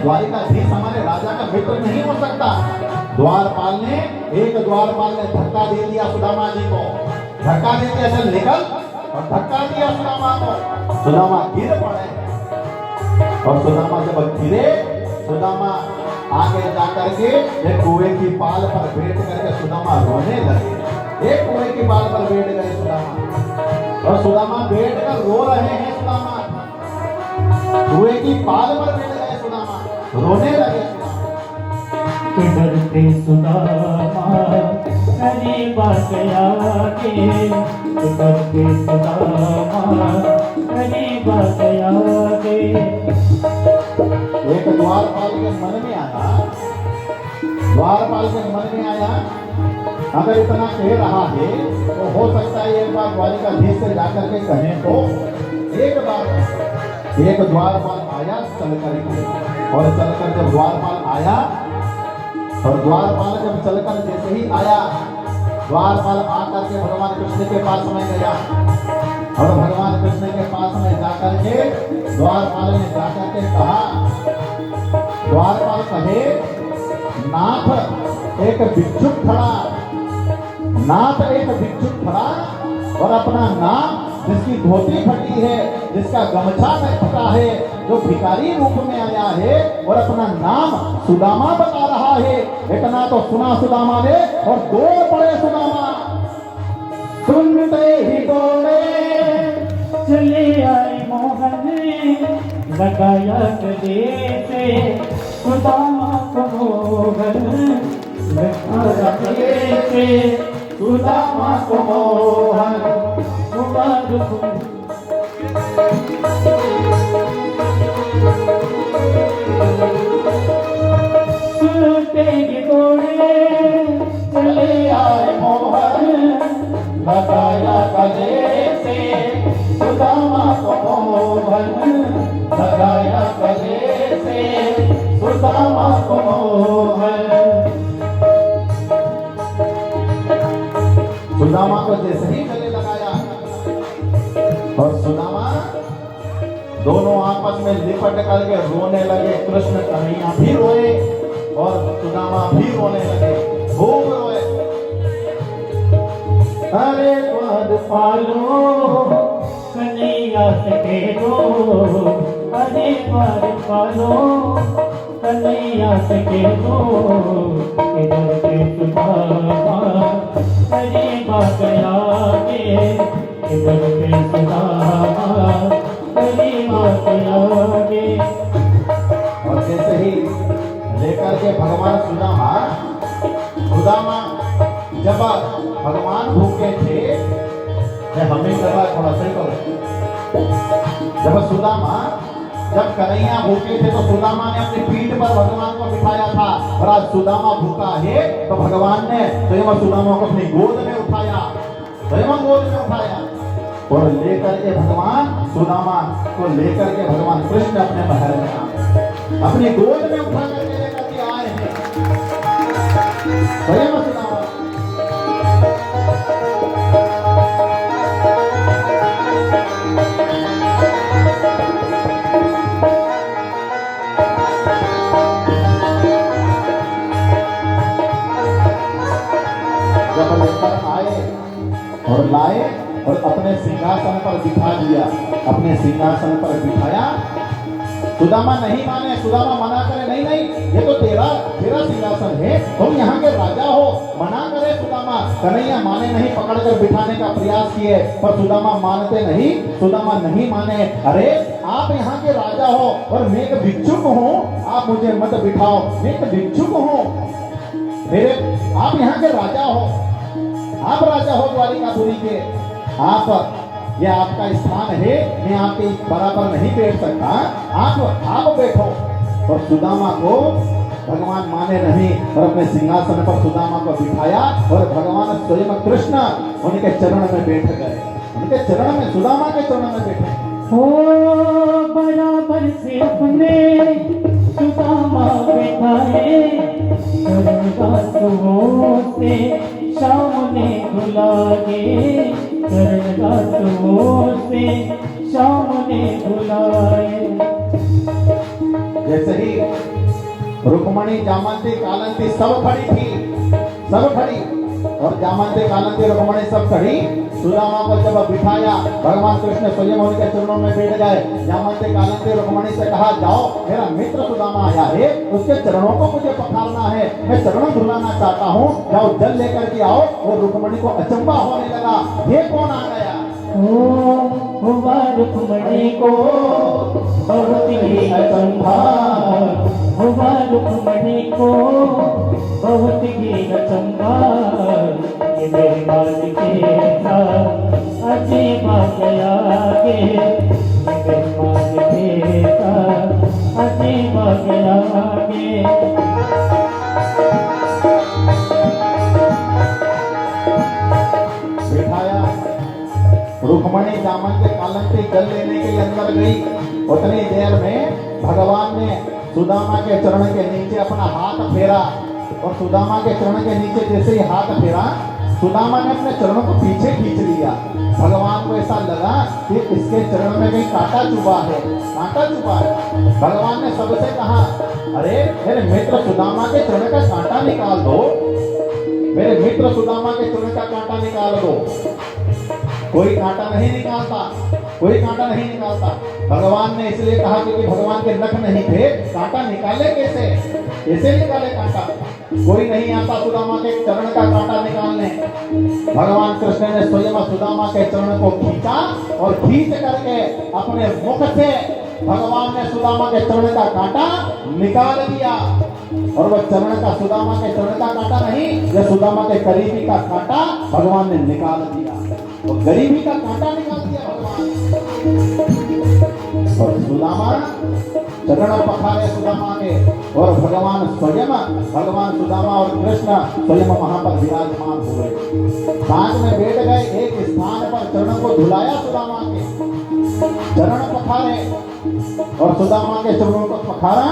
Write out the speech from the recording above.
द्वारिकाधीश हमारे राजा का मित्र नहीं हो सकता। द्वारपाल ने धक्का दे दिया सुदामा जी को, धक्का दे दिया, चल निकल, और धक्का दिया सुदामा को। सुदामा गिर पड़े, और सुदामा जब गिरे, सुदामा आगे जाकर के एक कुएं की पाल पर बैठ करके सुदामा रोने लगे। एक कुएं की पाल पर बैठ गए सुदामा, और सुदामा बैठ कर रो रहे हैं। सुदामा कुएं की पाल पर बैठ गए, सुदामा रोने लगे। डरते सुदामा करीब गया के, डरते सुदामा करीब गया के। एक द्वारपाल के मन में आया, अगर इतना कह रहा है तो हो सकता है एक बार द्वारिकाधीश से जाकर के कहें तो। एक द्वारपाल आया चल करके, और चलकर जब द्वारपाल आया, और द्वारपाल जब चलकर जैसे ही आया, द्वारपाल आकर के भगवान कृष्ण के पास में गया, और भगवान कृष्ण के पास में जाकर के द्वारपाल ने जाकर के कहा, द्वारपाल कहे, नाथ एक भिक्षुक खड़ा, और अपना नाम, जिसकी धोती फटी है, जिसका गमछा में फटा है, जो भिखारी रूप में आया है, और अपना नाम सुदामा बता रहा है। इतना तो सुना सुदामा ने, और दौड़ पड़े सुदामा। सुनते ही दौड़े चले आए मोहन, लगाया गले से सुदामा को मोहन, लगाया गले से सुदामा को मोहन। सुनते ही दौड़े चले आए मोहन, लगाया गले से सुदामा को मोहन, लगाया गले से सुदामा को मोहन। सुदामा को जैसे ही गले लगाया, और सुदामा दोनों आपस में लिपट करके रोने लगे। कृष्ण कन्हैया भी रोए, और सुदामा भी रोने लगे, खूब रोए। अरे द्वारपालो कन्हैया से कह दो, अरे द्वारपालो कन्हैया से कह दो, इधर के सुदामा करीब गया के, इधर के सुदामा करीब गया के। और जैसे ही लेकर के भगवान सुदामा जब भगवान भूखे थे, हमें थोड़ा सही करो, जब कन्हैया भूखे थे तो सुदामा ने अपनी पीठ पर भगवान को बिठाया था, और आज सुदामा भूखा है तो भगवान ने स्वयं सुदामा को अपनी गोद में उठाया, और लेकर के भगवान सुदामा को लेकर के भगवान कृष्ण अपने महल में आए, अपनी गोद में उठा करके लेकर के आए हैं स्वयं सुदामा। जब लेकर आए और लाए, और अपने सिंहासन पर बिठा दिया, अपने सिंहासन पर बिठाया। सुदामा नहीं माने, सुदामा मना करे, नहीं नहीं ये तो तेरा सिंहासन है, तुम यहाँ के राजा हो, मना करे सुदामा। कन्हैया माने नहीं, पकड़कर बिठाने का प्रयास किए, पर सुदामा मानते नहीं, सुदामा नहीं माने। अरे आप यहाँ के राजा हो, और मैं एक भिक्षुक हूँ, आप मुझे मत बिठाओ, मैं एक भिक्षुक हूँ, मेरे आप यहाँ के राजा हो, आप राजा हो द्वारिकापुरी के, आप ये आपका स्थान है, मैं आपके बराबर नहीं बैठ सकता, आप बैठो। और सुदामा को भगवान माने नहीं, और अपने सिंहासन पर सुदामा को बिठाया, और भगवान स्वयं कृष्ण उनके चरण में बैठ गए, उनके चरण में, सुदामा के चरण में बैठे। हो बराबर से अपने सुदामा बैठाए, से सामने बुलाए, से सामने बुलाए। जैसे ही रुक्मणी जामंती कालंती सब खड़ी थी, सब खड़ी। और जामंती कालंती रुक्मणी सब खड़ी। सुदामा को जब बिठाया, भगवान कृष्ण स्वयं उनके चरणों में बैठ गए। जामंती कालंती रुक्मणी से कहा, जाओ मेरा मित्र सुदामा आया है, उसके चरणों को मुझे पखारना है, मैं चरण धुलाना चाहता हूँ, जाओ जल लेकर के आओ। वो रुक्मणी को अचंबा होने लगा, ये कौन आ गया। हुआ रुक्मणी को बहुत ही अचंभा, हुआ रुक्मणी को बहुत ही अचंभा। ये मेरे मालिक का अजीब आ गया के, ये मेरे मालिक का अजीब आ गया के। बिठाया, रुक्मणी जामंती कालंती जल लेने के लिए अंदर गई। उतनी देर में भगवान ने सुदामा के चरण के नीचे अपना हाथ फेरा, और सुदामा के चरण के नीचे जैसे ही हाथ फेरा, सुदामा ने अपने चरणों को पीछे खींच लिया। भगवान को ऐसा लगा कि इसके चरण में कहीं कांटा चुभा है, कांटा चुभा है। भगवान ने सबसे कहा, अरे मेरे मित्र सुदामा के चरण का कांटा निकाल दो, मेरे मित्र सुदामा के चरण का कांटा निकाल दो। कोई कांटा नहीं निकालता, कोई कांटा नहीं निकालता। भगवान ने इसलिए कहा क्योंकि भगवान के नख नहीं थे, कांटा निकाले कैसे, कैसे निकाले कांटा। कोई नहीं आता सुदामा के चरण का कांटा निकालने। भगवान कृष्ण ने स्वयं सुदामा के चरण को खींचा, और खींच करके अपने मुख से भगवान ने सुदामा के चरण का कांटा निकाल दिया। और वह चरण का, सुदामा के चरण का कांटा नहीं, यह सुदामा के करीबी का कांटा भगवान ने निकाल दिया। वो गरीबी का कांटा निकाल दिया भगवान। और सुदामा चरण पखारे सुदामा के, और भगवान स्वयं, भगवान सुदामा और कृष्ण स्वयं वहां पर विराजमान हुए। साथ में बैठ गए, एक स्थान पर चरण को धुलाया सुदामा के, चरण पखारे और सुदामा के चरणों को पखारा।